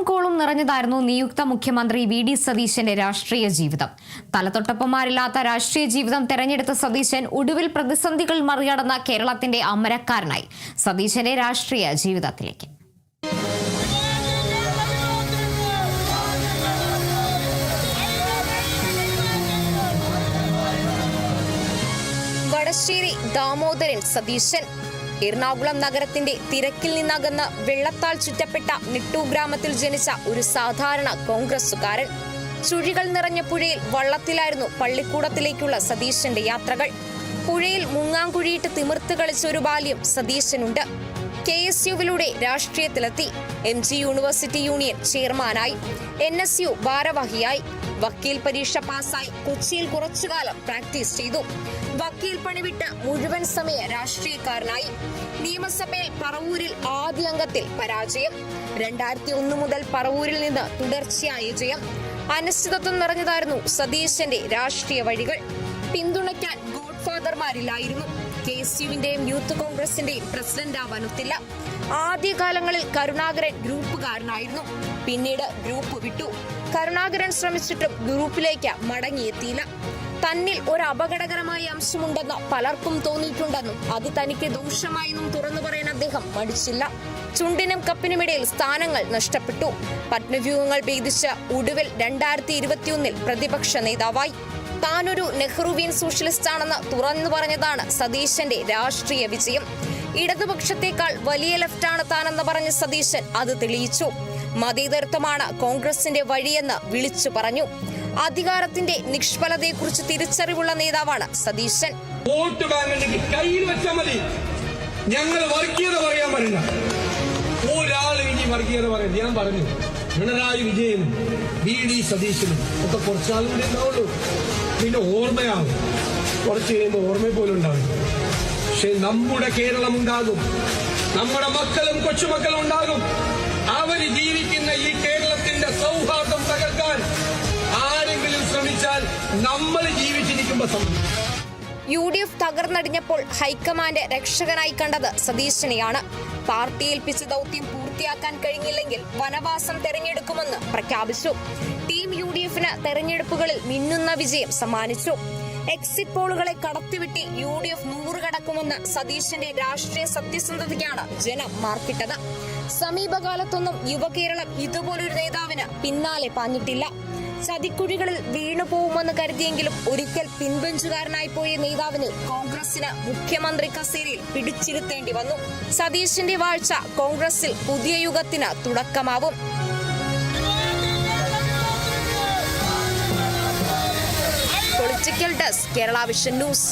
കോളും നിറഞ്ഞതായിരുന്നു നിയുക്ത മുഖ്യമന്ത്രി വി.ഡി. സതീശന്റെ രാഷ്ട്രീയ ജീവിതം. തലതൊട്ടപ്പന്മാരില്ലാത്ത രാഷ്ട്രീയ ജീവിതം തെരഞ്ഞെടുത്ത സതീശൻ ഒടുവിൽ പ്രതിസന്ധികൾ മറികടന്ന കേരളത്തിന്റെ അമരക്കാരനായി. സതീശന്റെ രാഷ്ട്രീയ ജീവിതത്തിലേക്ക്. വടശ്ശേരി ദാമോദരൻ സതീശൻ എറണാകുളം നഗരത്തിന്റെ തിരക്കിൽ നിന്നകന്ന് വെള്ളത്താൽ ചുറ്റപ്പെട്ട നിട്ടു ഗ്രാമത്തിൽ ജനിച്ച ഒരു സാധാരണ കോൺഗ്രസുകാരൻ. ചുഴികൾ നിറഞ്ഞ പുഴയിൽ വള്ളത്തിലായിരുന്നു പള്ളിക്കൂടത്തിലേക്കുള്ള സതീശന്റെ യാത്രകൾ. പുഴയിൽ മുങ്ങാങ്കുഴിയിട്ട് തിമിർത്ത് കളിച്ച ഒരു ബാല്യം സതീശനുണ്ട്. KSUവിലൂടെ രാഷ്ട്രീയത്തിലെത്തി. MG യൂണിവേഴ്സിറ്റി യൂണിയൻ ചെയർമാനായി, NSU ഭാരവാഹിയായി, വക്കീൽ പരീക്ഷ പാസ്സായി കൊച്ചിയിൽ കുറച്ചുകാലം പ്രാക്ടീസ് ചെയ്തു. വക്കീൽ പണിവിട്ട് മുഴുവൻ സമയ രാഷ്ട്രീയക്കാരനായി. നിയമസഭയിൽ പറവൂരിൽ ആദ്യ അംഗത്തിൽ പരാജയം. 2001 മുതൽ പറവൂരിൽ നിന്ന് തുടർച്ചയായ ജയം. അനിശ്ചിതത്വം നിറഞ്ഞതായിരുന്നു സതീശന്റെ രാഷ്ട്രീയ വഴികൾ. പിന്തുണയ്ക്കാൻ ഗോഡ്ഫാദർമാരില്ലായിരുന്നു. KSUവിന്റെയും യൂത്ത് കോൺഗ്രസിന്റെയും പ്രസിഡന്റ് ആവാനൊത്തില്ല. ആദ്യകാലങ്ങളിൽ കരുണാകരൻ ഗ്രൂപ്പുകാരനായിരുന്നു. പിന്നീട് ഗ്രൂപ്പ് വിട്ടു. കരുണാകരൻ ശ്രമിച്ചിട്ടും ഗ്രൂപ്പിലേക്ക് മടങ്ങിയെത്തിയില്ല. തന്നിൽ ഒരു അപകടകരമായ അംശമുണ്ടെന്ന് പലർക്കും തോന്നിയിട്ടുണ്ടെന്നും അത് തനിക്ക് ദോഷമായെന്നും തുറന്നു പറയാൻ അദ്ദേഹം മടിച്ചില്ല. ചുണ്ടിനും കപ്പിനുമിടയിൽ സ്ഥാനങ്ങൾ നഷ്ടപ്പെട്ടു. പത്മവ്യൂഹങ്ങൾ ഭേദിച്ച് ഒടുവിൽ 2021 പ്രതിപക്ഷ നേതാവായി. താനൊരു നെഹ്റുവിയൻ സോഷ്യലിസ്റ്റ് ആണെന്ന് തുറന്നു പറഞ്ഞതാണ് സതീശന്റെ രാഷ്ട്രീയ വിജയം. ഇടതുപക്ഷത്തേക്കാൾ വലിയ ലെഫ്റ്റാണ് താനെന്ന് പറഞ്ഞ സതീശൻ അത് തെളിയിച്ചു. മതേതരത്വമാണ് കോൺഗ്രസിന്റെ വഴിയെന്ന് വിളിച്ചു പറഞ്ഞു. അധികാരത്തിന്റെ നിഷ്ഫലതയെക്കുറിച്ച് തിരിച്ചറിവുള്ള നേതാവാണ് സതീശൻ. വോട്ട് ബാങ്കിന്റെ കയ്യിൽ വെച്ചാൽ മതി, ഞങ്ങൾ വർഗീയത പറയാൻ പാടില്ല. ഒരാൾ ഇനി വർഗീയത പറയുന്നത് ഞാൻ പറഞ്ഞു. പിണറായി വിജയനും V.D. സതീശനും ഒക്കെ കുറച്ചാളും കൂടി ഉണ്ടാവുള്ളൂ. പിന്നെ ഓർമ്മയാവും, കുറച്ച് കഴിയുമ്പോൾ ഓർമ്മ പോലും ഉണ്ടാവും. പക്ഷെ നമ്മുടെ കേരളം ഉണ്ടാകും, നമ്മുടെ മക്കളും കൊച്ചുമക്കളും ഉണ്ടാകും. അവര് ജീവിക്കുന്ന ഈ കേരളത്തിന്റെ സൗഹാർദ്ദം തകർക്കാൻ ആരെങ്കിലും ശ്രമിച്ചാൽ നമ്മൾ ജീവിച്ചിരിക്കുമ്പോ സംഭവിക്കും. UDF തകർന്നടിഞ്ഞപ്പോൾ ഹൈക്കമാൻഡ് രക്ഷകനായി കണ്ടത് സതീശനെയാണ്. പാർട്ടി ഏൽപ്പിച്ച ദൗത്യം പൂർത്തിയാക്കാൻ കഴിഞ്ഞില്ലെങ്കിൽ വനവാസം തെരഞ്ഞെടുക്കുമെന്ന് പ്രഖ്യാപിച്ചു. ടീം UDFന് തെരഞ്ഞെടുപ്പുകളിൽ മിന്നുന്ന വിജയം സമ്മാനിച്ചു. എക്സിറ്റ് പോളുകളെ കടത്തിവിട്ടി UDF 100 കടക്കുമെന്ന് സതീശന്റെ രാഷ്ട്രീയ സത്യസന്ധതയ്ക്കാണ് ജനം മാർക്കിട്ടത്. സമീപകാലത്തൊന്നും യുവകേരളം ഇതുപോലൊരു നേതാവിന് പിന്നാലെ പാഞ്ഞിട്ടില്ല. ചതിക്കുഴികളിൽ വീണുപോകുമെന്ന് കരുതിയെങ്കിലും ഒരിക്കൽ പിൻബെഞ്ചുകാരനായി പോയ നേതാവിനെ കോൺഗ്രസിന് മുഖ്യമന്ത്രി കസേരയിൽ പിടിച്ചിരുത്തേണ്ടി വന്നു. സതീശന്റെ വാഴ്ച കോൺഗ്രസിൽ പുതിയ യുഗത്തിന് തുടക്കമാവും. Political desk, Kerala vision news.